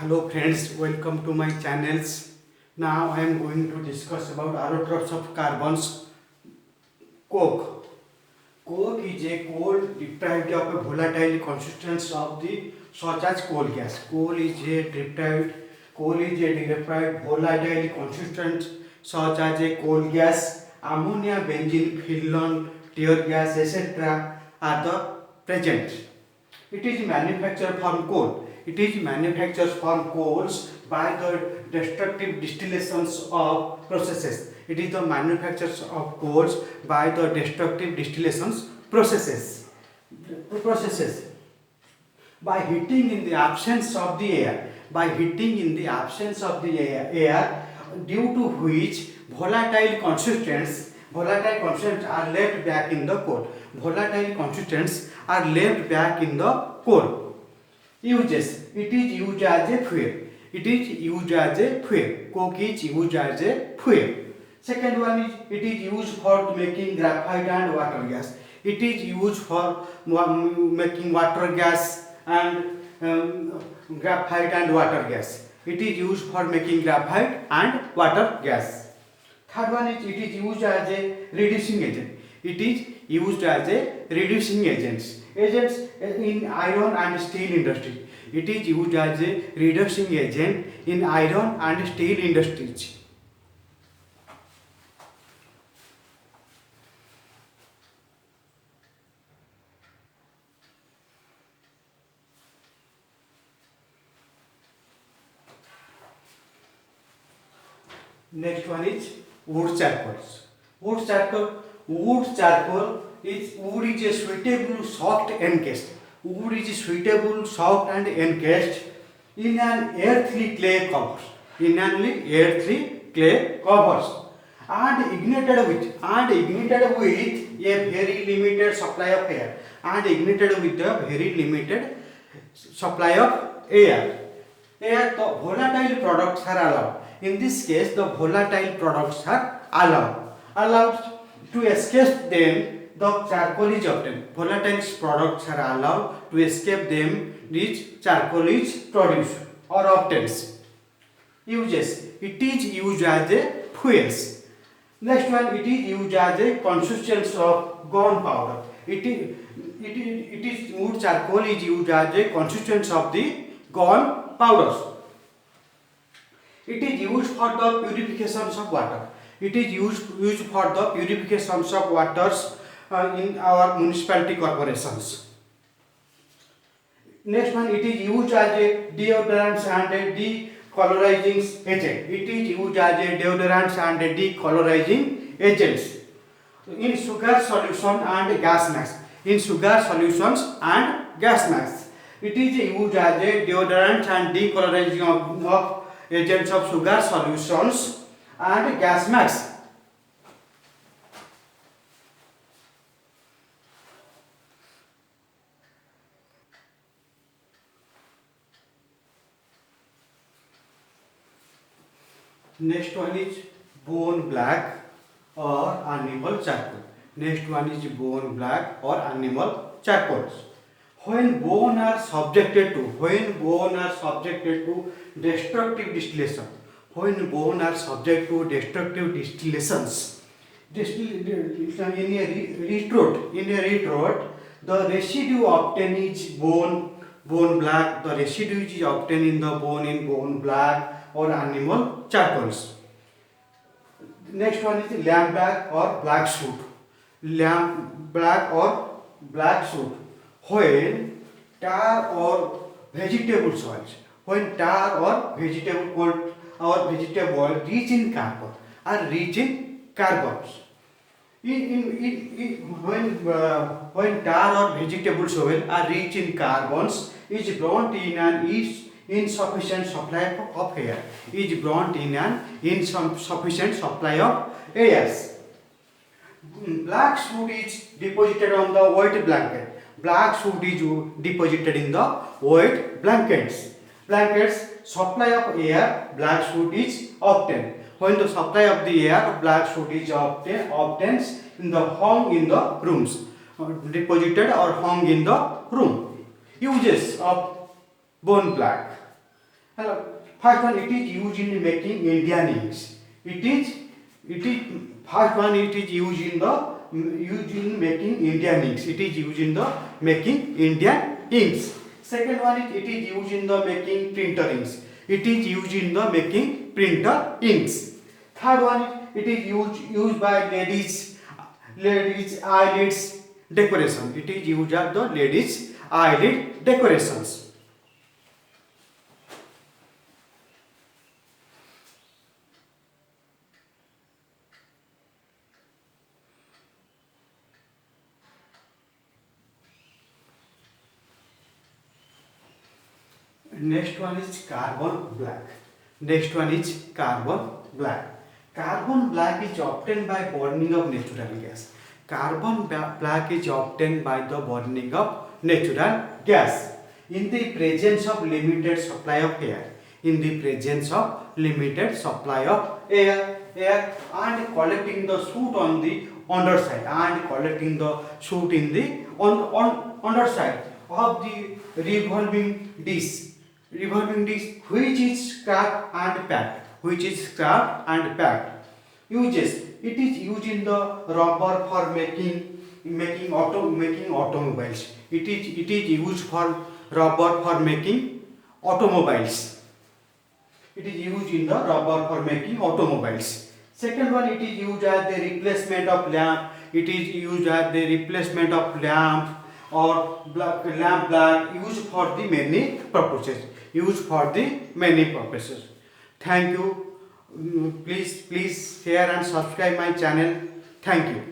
Hello friends, welcome to my channels. Now I am going to discuss about allotropes of carbons. Coke. Coke is a coal deprived of a volatile constituents of the such as coal gas. Coal is a deprived volatile constituent such as a coal gas, ammonia, benzene, phenol, tear gas, etc. are the present. It is manufactured from coal. It is manufactured from coals by the destructive distillations of processes. It is the manufactures of coals by the destructive distillations processes. By heating in the absence of the air. By heating in the absence of the air, due to which volatile constituents are left back in the coal. Volatile constituents are left back in the coal. Uses. It is used as a fuel. It is used as a fuel. Coke is used as a fuel. Second one is it is used for making graphite and water gas. It is used for making water gas and graphite and water gas. It is used for making graphite and water gas. Third one is it is used as a reducing agent. It is used as a reducing agents in iron and steel industry. It is used as a reducing agent in iron and steel industries. Next one is wood charcoals. Wood charcoal is wood is a suitable soft encased. Wood is suitable soft and encased in an earthy clay covers. And ignited with a very limited supply of air. The volatile products are allowed. In this case, the volatile products are allowed to escape them. The charcoal is obtained. Volatile products are allowed to escape them. This charcoal is produced or obtained. Uses. It is used as a fuels. Next one, it is used as a constituent of gunpowder. Wood charcoal is used as a constituent of the gunpowders. It is used for the purifications of water. It is used for the purifications of waters in our municipality corporations. Next one, it is used as a deodorant and a decolorizing agent. It is used as a deodorant and a decolorizing agents in sugar solution and gas masks. It is used as a deodorant and decolorizing of agents of sugar solutions and gas masks. Next one is bone black or animal charcoal. When bone are subjected to destructive distillation, in a retort, the residue obtained is bone black. The residue is obtained in the bone black or animal charcoals. Next one is lamp black or black soot. When tar or vegetable soils, vegetable rich in carbons. When tar or vegetable soil are rich in carbons, is brought in an insufficient supply of air. Black soot is deposited on the white blanket. Supply of air, black soot is obtained. When the supply of the air, black soot is obtained hung in the rooms, deposited or hung in the room. Uses of bone black. Hello. First one, it is used in making Indian inks. It is first one. It is used in the used in making Indian inks. It is used in the making Indian inks. Second one is it is used in the making printer inks. It is used in the making printer inks. Third one is it is used by ladies eyelids decoration. It is used as the ladies eyelid decorations. Next one is carbon black. Next one is carbon black. Carbon black is obtained by burning of natural gas. Black is obtained by the burning of natural gas in the presence of limited supply of air. In the presence of limited supply of air and collecting the soot on the underside and collecting the soot in the underside of the revolving disc which is scrap and packed, uses it is used in the rubber for making automobiles. It is used for rubber for making automobiles. It is used in the rubber for making automobiles. Second one, it is used as the replacement of lamp. It is used as the replacement of lamp or lamp black, used for the many purposes. Thank you. Please share and subscribe my channel. Thank you.